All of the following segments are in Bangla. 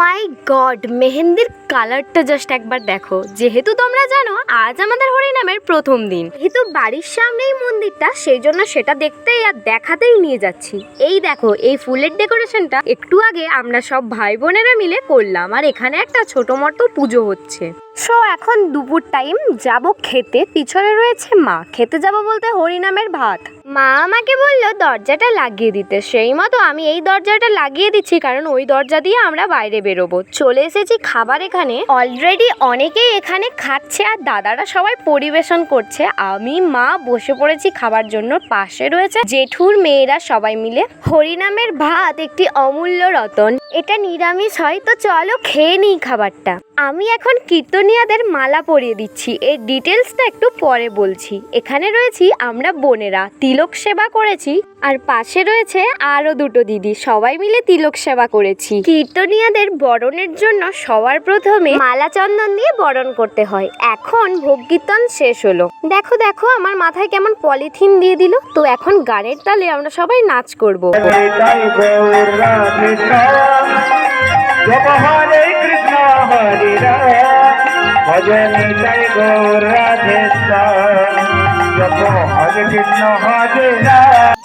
মাই গড, মেহেন্দির কালারটা জাস্ট একবার দেখো। যেহেতু তোমরা জানো আজ আমাদের হরিনামের প্রথম দিন, যেহেতু বাড়ির সামনেই মন্দিরটা, সেই জন্য সেটা দেখতেই আর দেখাতেই নিয়ে যাচ্ছি। এই দেখো, এই ফুলের ডেকোরেশনটা একটু আগে আমরা সব ভাই বোনেরা মিলে করলাম, আর এখানে একটা ছোট মতো পুজো হচ্ছে। সো এখন দুপুর টাইম, যাব খেতে। পিছনে রয়েছে মা। খেতে যাব বলতে হরিনামের ভাত। মা আমাকে বললো দরজাটা লাগিয়ে দিতে, সেই মতো আমি এই দরজাটা লাগিয়ে দিচ্ছি, কারণ ওই দরজা দিয়ে আমরা বাইরে বেরোবো। চলে এসেছি খাবার এখানে। অলরেডি অনেকেই এখানে খাচ্ছে আর দাদারা সবাই পরিবেশন করছে। আমি মা বসে পড়েছি খাবার জন্য। পাশে রয়েছে জেঠুর মেয়েরা সবাই মিলে। হরিনামের ভাত একটি অমূল্য রতন। এটা নিরামিষ হয়, তো চলো খেয়ে নিই খাবারটা। আমি এখন কীর্তনিয়াদের মালা পরিয়ে দিচ্ছি। এর ডিটেলসটা একটু পরে বলছি। এখানে রয়েছি আমরা বোনেরা, তিলক সেবা করেছি, আর পাশে রয়েছে আরো দুটো দিদি, সবাই মিলে তিলক সেবা করেছি। কীর্তনিয়াদের বরণের জন্য সবার প্রথমে মালা চন্দন দিয়ে বরণ করতে হয়। এখন ভোগ কীর্তন শেষ হলো। দেখো দেখো আমার মাথায় কেমন পলিথিন দিয়ে দিল। তো এখন গানের তালে আমরা সবাই নাচ করবো।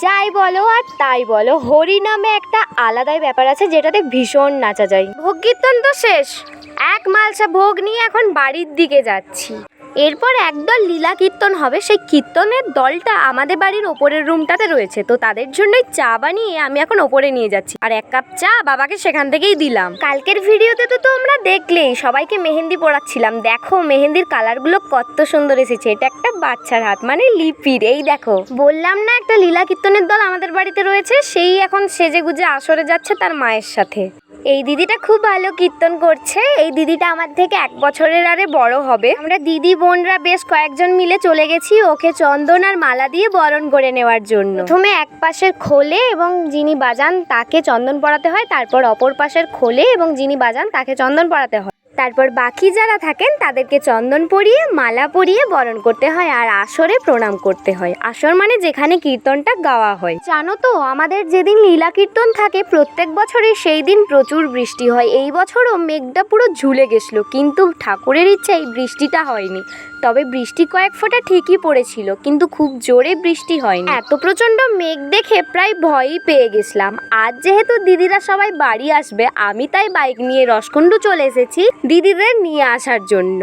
যাই বলো আর তাই বলো, হরিনামে একটা আলাদাই ব্যাপার আছে, যেটাতে ভীষণ নাচা যায়। ভোগ কীর্তন তো শেষ, এক মালসা ভোগ নিয়ে এখন বাড়ির দিকে যাচ্ছি। এরপর একদল লীলা কীর্তন হবে। সেই কীর্তনের দলটা আমাদের বাড়ির ওপরের রুমটাতে রয়েছে, তো তাদের জন্যই চা বানিয়ে আমি এখন ওপরে নিয়ে যাচ্ছি। আর এক কাপ চা বাবাকে সেখান থেকেই দিলাম। কালকের ভিডিওতে তো তোমরা দেখলেই সবাইকে মেহেন্দি পড়াচ্ছিলাম। দেখো মেহেন্দির কালারগুলো কত সুন্দর এসেছে। এটা একটা বাচ্চার হাত, মানে লিপির। এই দেখো, বললাম না একটা লীলা কীর্তনের দল আমাদের বাড়িতে রয়েছে, সেই এখন সেজে গুজে আসরে যাচ্ছে তার মায়ের সাথে। এই দিদিটা খুব ভালো কীর্তন করছে। এই দিদিটা আমার থেকে 1 বছরের আরে বড় হবে। আমরা দিদি বোনরা বেশ কয়েকজন মিলে চলে গেছি ওকে চন্দন আর মালা দিয়ে বরণ করে নেওয়ার জন্য। প্রথমে এক পাশের খোলে এবং যিনি বাজান তাকে চন্দন পরাতে হয়, তারপর অপর পাশের খোলে এবং যিনি বাজান তাকে চন্দন পরাতে হয়, তারপর বাকি যারা থাকেন তাদেরকে চন্দন পরিয়ে মালা পরিয়ে বরণ করতে হয়, আর আসরে প্রণাম করতে হয়। আসর মানে যেখানে কীর্তনটা গাওয়া হয়। জানো তো আমাদের যেদিন লীলা কীর্তন থাকে প্রত্যেক বছরই সেই দিন প্রচুর বৃষ্টি হয়। এই বছরও মেঘটা পুরো ঝুলে গেছিলো, কিন্তু ঠাকুরের ইচ্ছায় বৃষ্টিটা হয়নি। তবে বৃষ্টি কয়েক ফোঁটা ঠিকই পড়েছিল, কিন্তু খুব জোরে বৃষ্টি হয়নি। এত প্রচণ্ড মেঘ দেখে প্রায় ভয়ই পেয়ে গেছিলাম। আজ যেহেতু দিদিরা সবাই বাড়ি আসবে, আমি তাই বাইক নিয়ে রসকুণ্ডু চলে এসেছি দিদিদের নিয়ে আসার জন্য।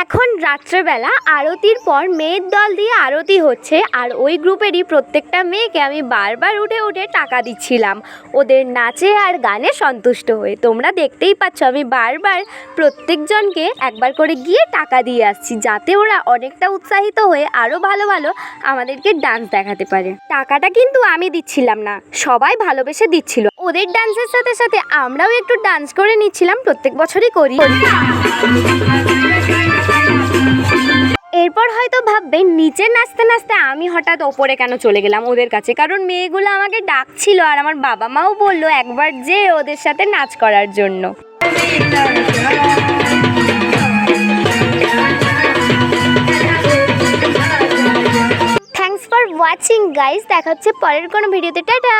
এখন রাত্রেবেলা আরতির পর মেয়ের দল দিয়ে আরতি হচ্ছে, আর ওই গ্রুপেরই প্রত্যেকটা মেয়েকে আমি বারবার উঠে উঠে টাকা দিচ্ছিলাম ওদের নাচে আর গানে সন্তুষ্ট হয়ে। তোমরা দেখতেই পাচ্ছ আমি বারবার প্রত্যেকজনকে একবার করে গিয়ে টাকা দিয়ে আসছি, যাতে ওরা অনেকটা উৎসাহিত হয়ে আরও ভালো ভালো আমাদেরকে ডান্স দেখাতে পারে। টাকাটা কিন্তু আমি দিচ্ছিলাম না, সবাই ভালোবেসে দিচ্ছিল। ওদের ডান্সের সাথে সাথে আমরাও একটু ডান্স করে নিচ্ছিলাম, প্রত্যেক বছরই করি। এরপর হয়তো ভাববে নিচে নাচতে নাচতে আমি হঠাৎ ওপরে কেন চলে গেলাম ওদের কাছে, কারণ মেয়েগুলো আমাকে ডাকছিল আর আমার বাবা মাও বললো একবার যে ওদের সাথে নাচ করার জন্য। থ্যাঙ্কস ফর ওয়াচিং গাইস, দেখা হচ্ছে পরের কোনো ভিডিওতে। টাটা।